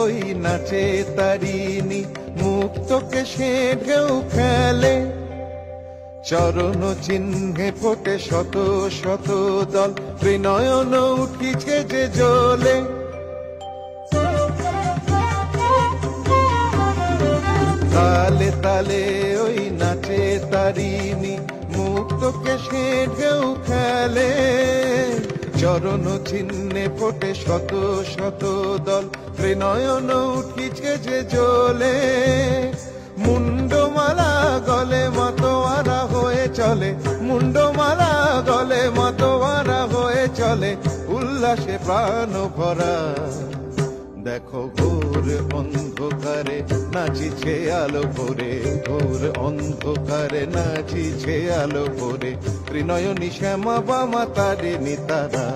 ওই নাচে তারিণী, মুক্তকে সে ঢেউ খেলে। চরণ চিহ্নে ফোটে শত শত দল, ত্রিনয়ন উঠিছে যে জ্বলে। তালে তালে ওই নাচে তারিণী, মুক্তকে সে ঢেউ খেলে। চরণ চিহ্নে ফোটে শত শত দল, ত্রিনয়ন উঠিছে যে জ্বলে। মুন্ডমালা গলে মাতোয়ারা হয়ে চলে, মুন্ডমালা গলে মাতোয়ারা হয়ে চলে, উল্লাসে প্রাণ ভরা। দেখো ঘোর অন্ধকারে নাচিছে আলো ভরে, ঘোর অন্ধকারে নাচিছে আলো ভরে, ত্রিনয়নী শ্যামা বামা তারিণী তারা।